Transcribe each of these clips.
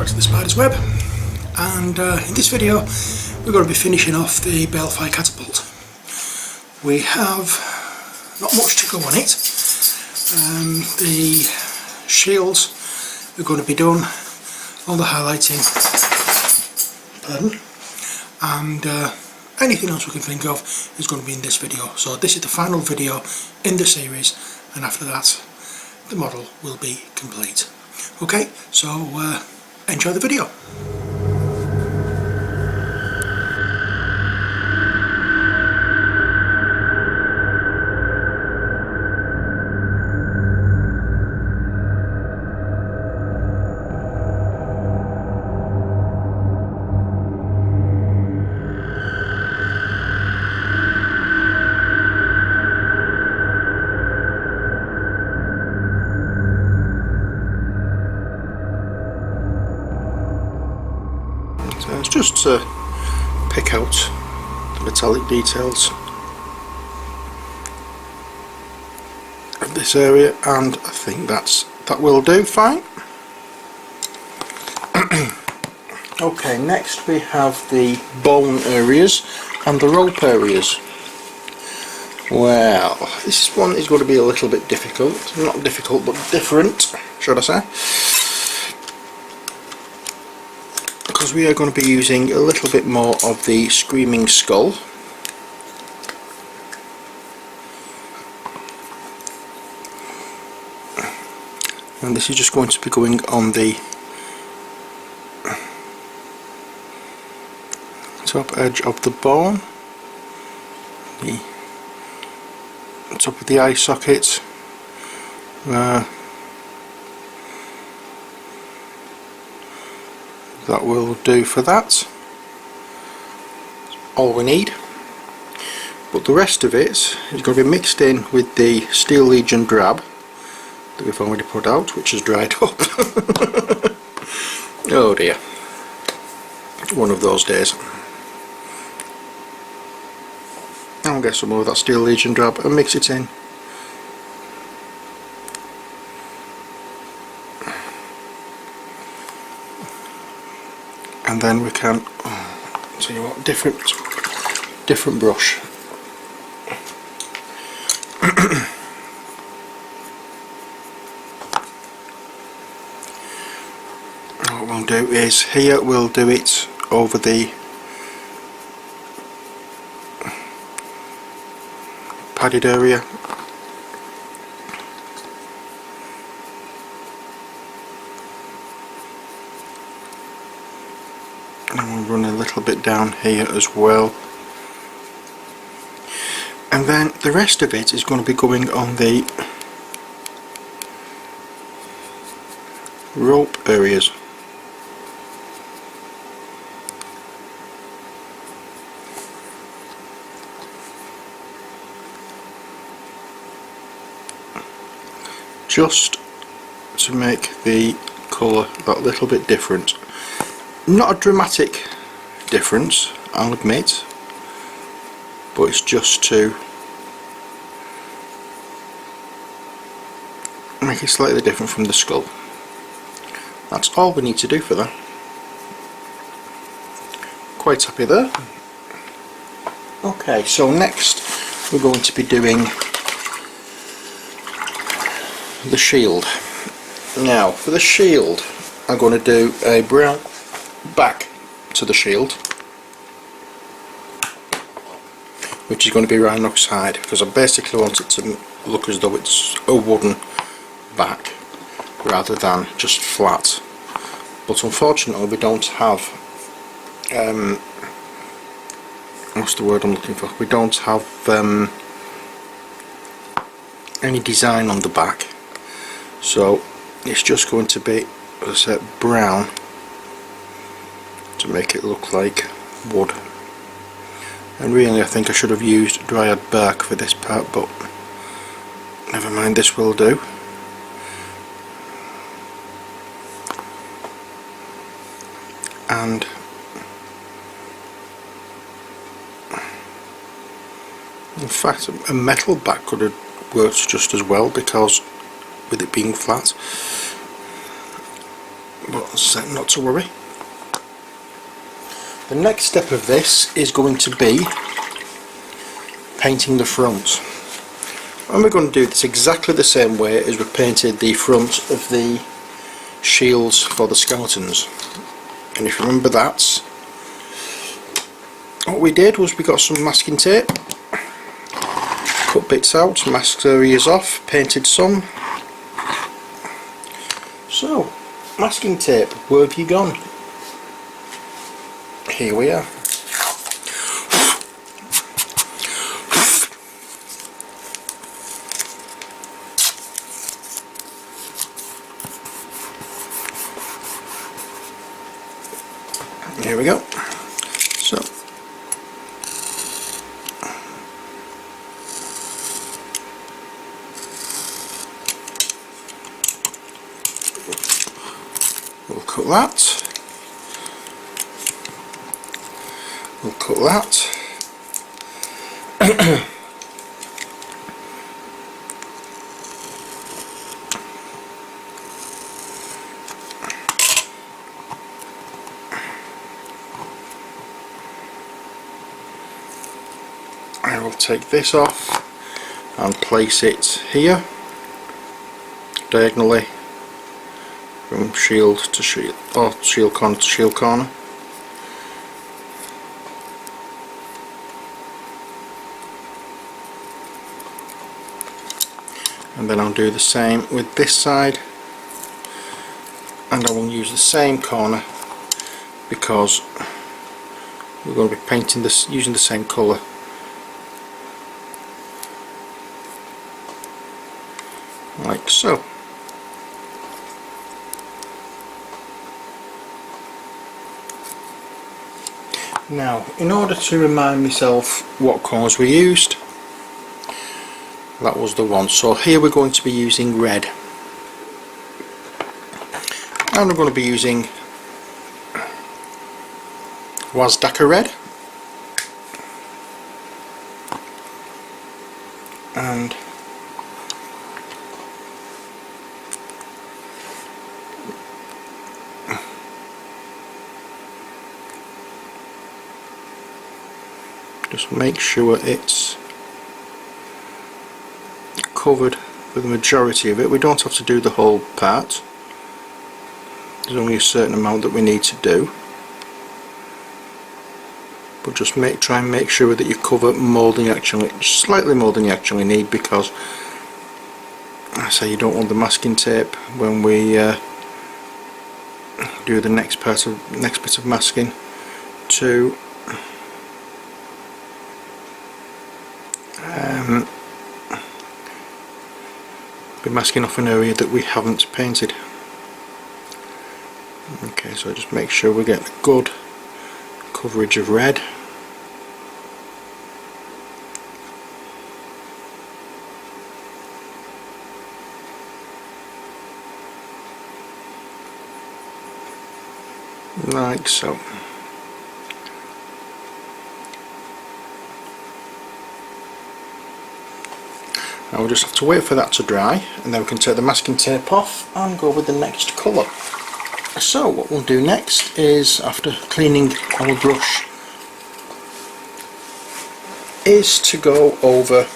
back to the Spider's Web, and in this video we're going to be finishing off the Balefire Catapult. We have not much to go on it. The shields are going to be done, all the highlighting, and anything else we can think of is going to be in this video. So this is the final video in the series, and after that the model will be complete. Okay, so enjoy the video. So it's just to pick out the metallic details of this area, and I think that will do fine. Okay, next we have the bone areas and the rope areas. Well, this one is going to be a little bit difficult. Not difficult, but different, should I say. Because we are going to be using a little bit more of the Screaming Skull. And this is just going to be going on the top edge of the bone, the top of the eye socket, that will do for that. That's all we need, but the rest of it is going to be mixed in with the Steel Legion drab that we've already put out, which has dried up. Oh dear, one of those days. I'll get some more of that Steel Legion drab and mix it in. And then we can, tell you what, different brush. What we'll do is, here we'll do it over the padded area. And we'll run a little bit down here as well, and then the rest of it is going to be going on the rope areas. Just to make the colour that little bit different. Not a dramatic difference, I'll admit, but it's just to make it slightly different from the skull. That's all we need to do for that. Quite happy there. Okay, so next we're going to be doing the shield. Now for the shield, I'm going to do a brown back to the shield, which is going to be Rhinox side, because I basically want it to look as though it's a wooden back rather than just flat. But unfortunately we don't have what's the word I'm looking for? We don't have any design on the back, so it's just going to be, as I said, brown to make it look like wood. And really I think I should have used Dryad Bark for this part, but never mind, this will do. And in fact a metal back could have worked just as well, because with it being flat. but not to worry. The next step of this is going to be painting the front. And we're going to do this exactly the same way as we painted the front of the shields for the skeletons. And if you remember that, what we did was we got some masking tape, cut bits out, masked areas off, painted some. So, masking tape, where have you gone? Here we are. Here we go. So, we'll cut that. We'll cut that. I will take this off and place it here, diagonally from shield to shield, or shield corner to shield corner. And then I'll do the same with this side, and I will use the same corner because we're going to be painting this using the same colour. Like so. Now, in order to remind myself what colours we used, that was the one. So here we're going to be using red, and we're going to be using Wazdaka red, and just make sure it's covered with the majority of it. We don't have to do the whole part. There's only a certain amount that we need to do, but just try and make sure that you cover more than you actually, slightly more than you actually need, because I say you don't want the masking tape when we do the next bit of masking to be masking off an area that we haven't painted. Okay, so just make sure we get good coverage of red. Like so. Now we'll just have to wait for that to dry, and then we can take the masking tape off and go with the next colour. So what we'll do next is, after cleaning our brush, is to go over,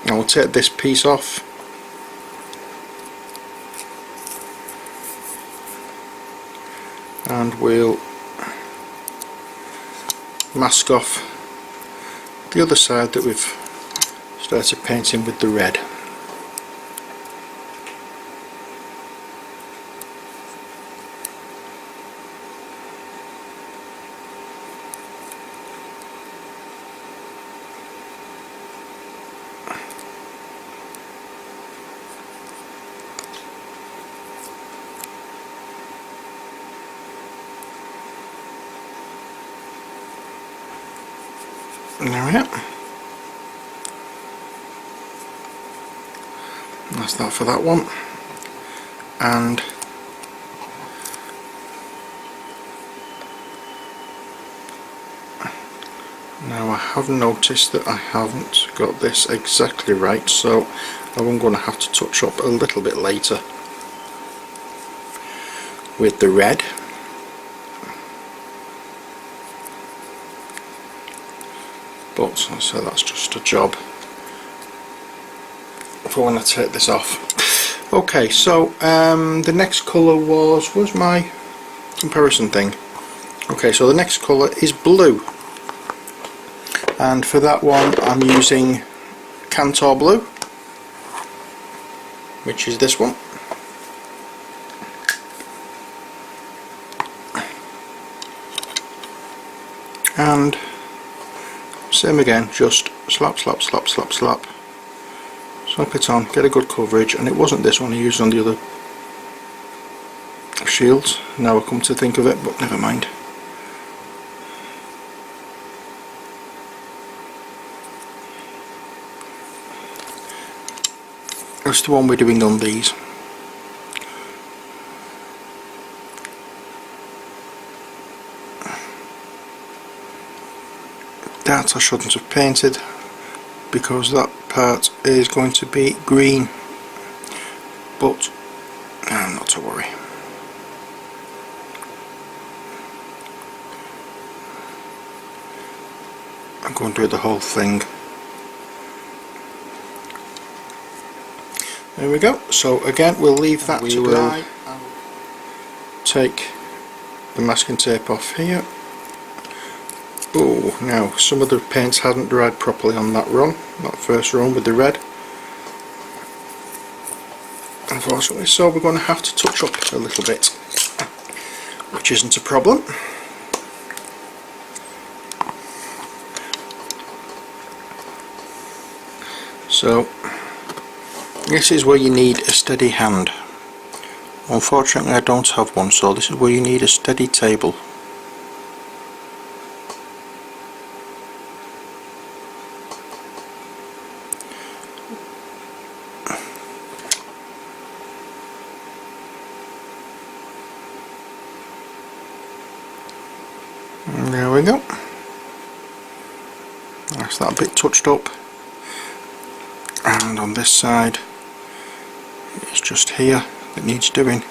I will take this piece off, and we'll mask off the other side that we've started painting with the red. There we are. That's that for that one. And now I have noticed that I haven't got this exactly right, so I'm going to have to touch up a little bit later. with the red. But so that's just a job for when I take this off. Okay, so the next colour was my comparison thing. Okay, so the next colour is blue, and for that one I'm using Cantor Blue, which is this one. And same again, just slap, slap, slap, slap, slap. Slap it on, get a good coverage, and it wasn't this one I used on the other shields, now I come to think of it, but never mind. That's the one we're doing on these. That I shouldn't have painted, because that part is going to be green, but not to worry. I'm going to do the whole thing. There we go. So again, we'll leave that to dry. Take the masking tape off here. Oh, now some of the paints hadn't dried properly on that run, that first run with the red, unfortunately, so we're going to have to touch up a little bit, which isn't a problem. So this is where you need a steady hand. Unfortunately I don't have one, so this is where you need a steady table. There we go. That's that bit touched up, and on this side it's just here that needs doing.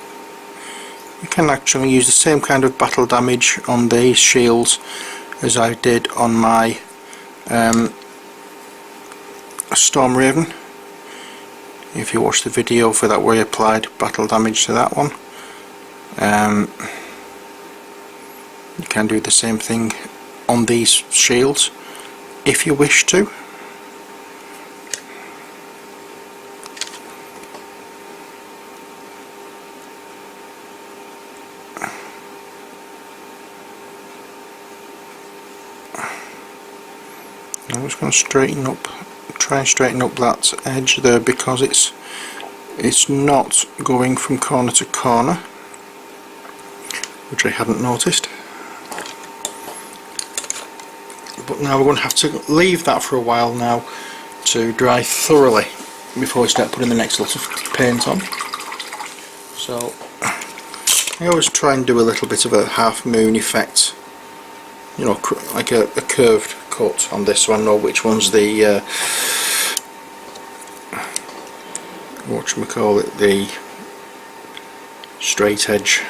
You can actually use the same kind of battle damage on these shields as I did on my Storm Raven. If you watch the video for that where I applied battle damage to that one, you can do the same thing on these shields if you wish to. I'm just going to straighten up, try and straighten up that edge there, because it's not going from corner to corner, which I hadn't noticed. But now we're going to have to leave that for a while now to dry thoroughly before we start putting the next lot of paint on. So I always try and do a little bit of a half moon effect, you know, like a curved cut on this one, or which one's the whatchamacallit, the straight edge.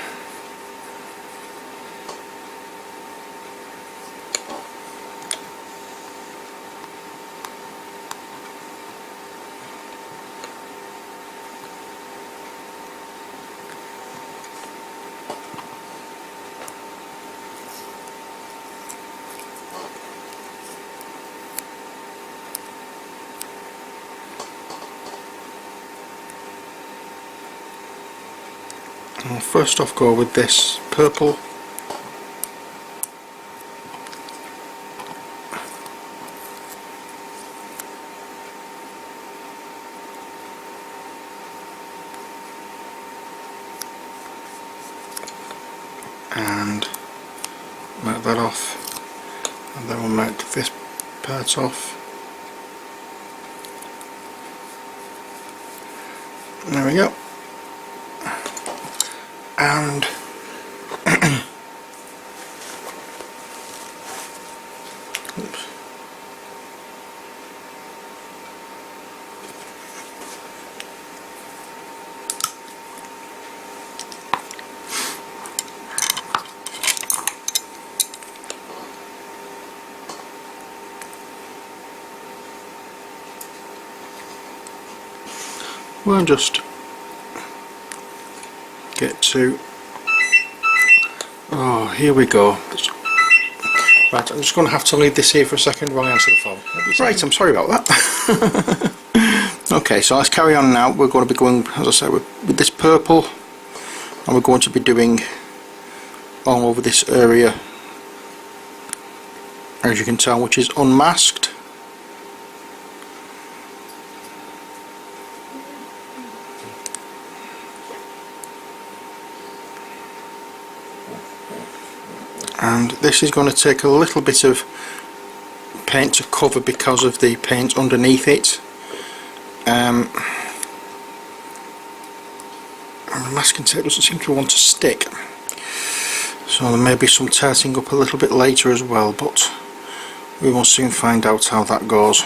I'll first off go with this purple. And mark that off, and then we'll mark this part off. There we go. And oops. we'll just get to, oh, here we go. Right, I'm just going to have to leave this here for a second while I answer the phone. Right, I'm sorry about that. Okay, so let's carry on now. We're going to be going, as I said, with this purple, and we're going to be doing all over this area, as you can tell, which is unmasked. And this is going to take a little bit of paint to cover because of the paint underneath it. The masking tape doesn't seem to want to stick, so there may be some tightening up a little bit later as well, but we will soon find out how that goes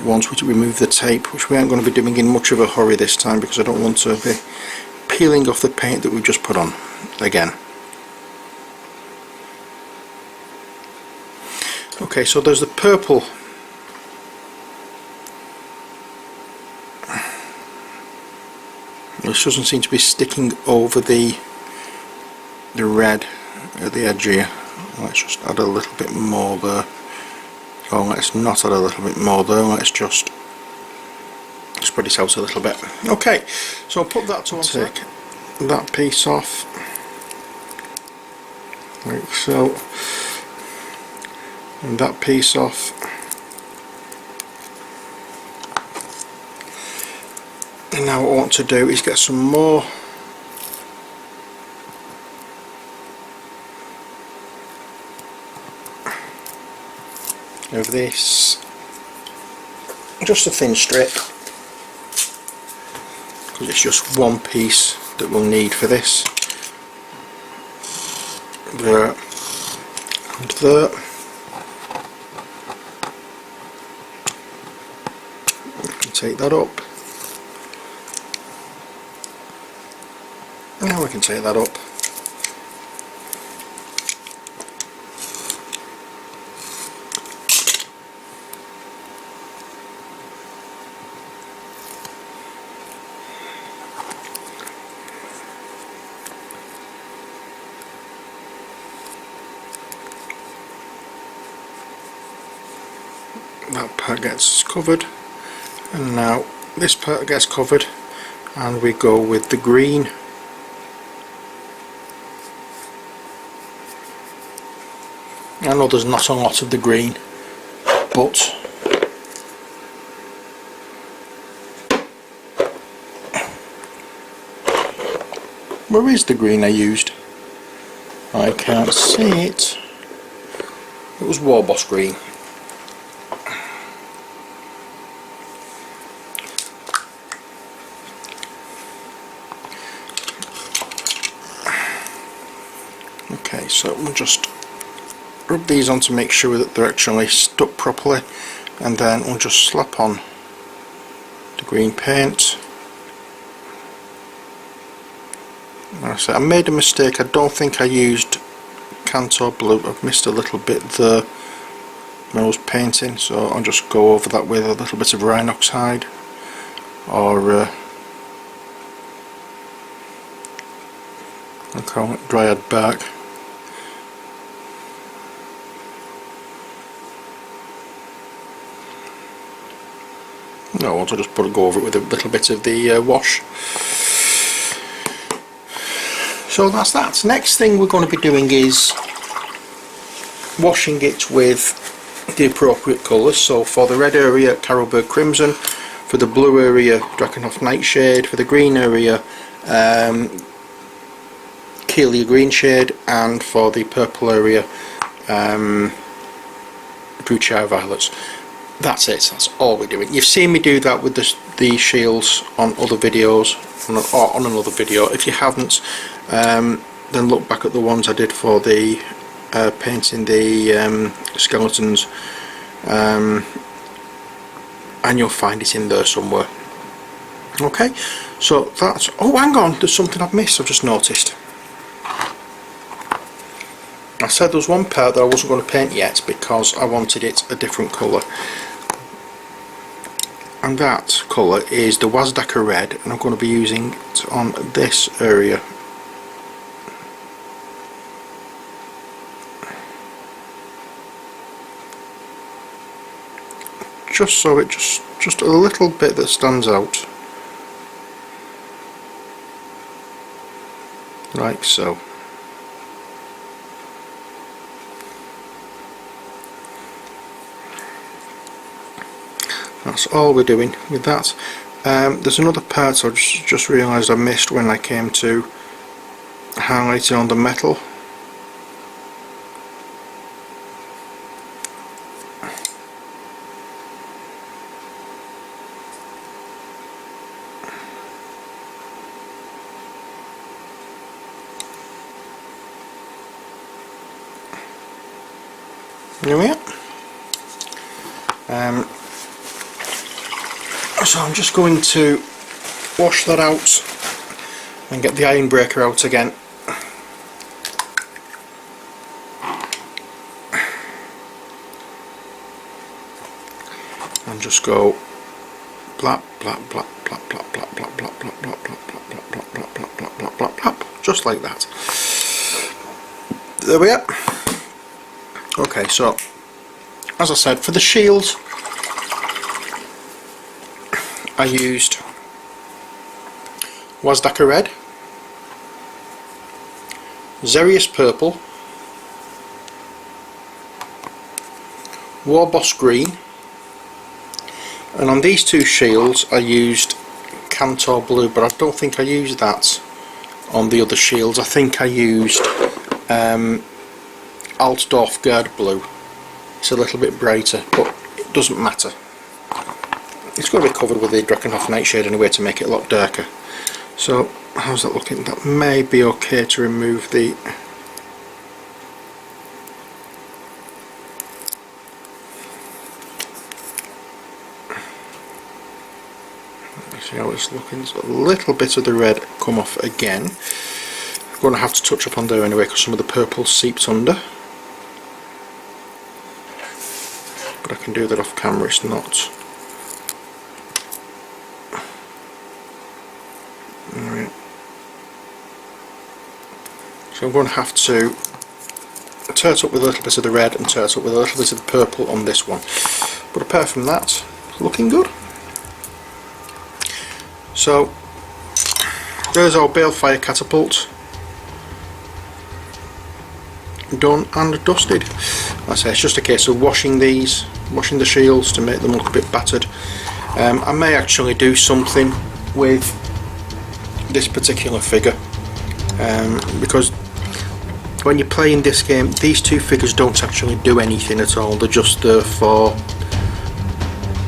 once we remove the tape, which we aren't going to be doing in much of a hurry this time because I don't want to be peeling off the paint that we've just put on again. Okay, so there's the purple. This doesn't seem to be sticking over the red at the edge here. Let's just add a little bit more there. Oh, let's not add a little bit more there. Let's just spread it out a little bit. Okay, so I'll put that to one side. Take that piece off, like so. And that piece off, and now what I want to do is get some more of this, just a thin strip, because it's just one piece that we'll need for this. There and there. Take that up. Now we can take that up. That part gets covered. And now this part gets covered, and we go with the green. I know there's not a lot of the green, but where is the green I used? I can't see it. It was Warboss green. Okay, so we'll just rub these on to make sure that they're actually stuck properly, and then we'll just slap on the green paint. Like I said, I made a mistake. I don't think I used Cantor blue. I've missed a little bit there when I was painting, so I'll just go over that with a little bit of Rhinox hide or I'll call it Dryad bark. No, I'll just go over it with a little bit of the wash. So that's that. Next thing we're going to be doing is washing it with the appropriate colours. So for the red area, Carroburg Crimson; for the blue area, Drakenhof Nightshade; for the green area, Keelia Greenshade; and for the purple area, Prt3 Violets. That's it, that's all we're doing. You've seen me do that with the shields on other videos, or on another video. If you haven't, then look back at the ones I did for the painting the skeletons, and you'll find it in there somewhere. Okay, so that's, oh hang on, there's something I've missed, I've just noticed. I said there was one part that I wasn't going to paint yet because I wanted it a different colour. I'm and that colour is the Wazdaka red, and I'm going to be using it on this area. Just so it just a little bit that stands out, like so. That's all we're doing with that. There's another part I just realised I missed when I came to highlighting on the metal. There we are. So I'm just going to wash that out and get the iron breaker out again. And just go blap blap blap blap blap blap blap blap blap blap blap blap blap blap blap blap blap blap blap, just like that. There we are. Okay, so as I said, for the shield I used Wazdaka red, Xerius purple, Warboss green, and on these two shields I used Cantor blue, but I don't think I used that on the other shields. I think I used Altdorf Gerd blue. It's a little bit brighter, but it doesn't matter. It's going to be covered with the Drakenhof Nightshade anyway to make it a lot darker. So, how's that looking? That may be okay to remove the... See how it's looking. So a little bit of the red come off again. I'm going to have to touch up on there anyway because some of the purple seeped under. But I can do that off camera, it's not. Right. So I'm going to have to turt up with a little bit of the red and turt up with a little bit of the purple on this one. But apart from that, it's looking good. So there's our Balefire Catapult done and dusted. Like I say, it's just a case of washing the shields to make them look a bit battered. I may actually do something with this particular figure because when you're playing this game, these two figures don't actually do anything at all. They're just there for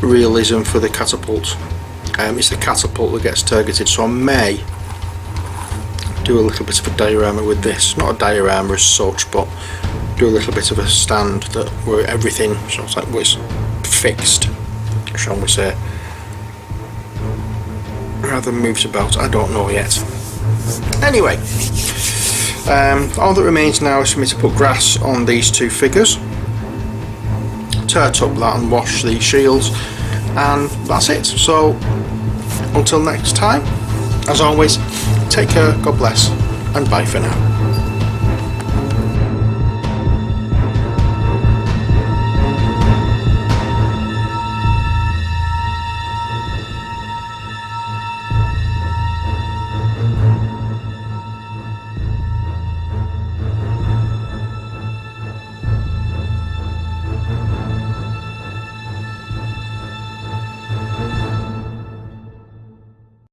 realism for the catapult. It's the catapult that gets targeted, so I may do a little bit of a diorama with this. Not a diorama as such, but do a little bit of a stand that where everything sort of like was fixed, shall we say, rather than moves about. I don't know yet. Anyway, all that remains now is for me to put grass on these two figures, turt up that and wash the shields, and that's it. So until next time, as always, take care, God bless, and bye for now.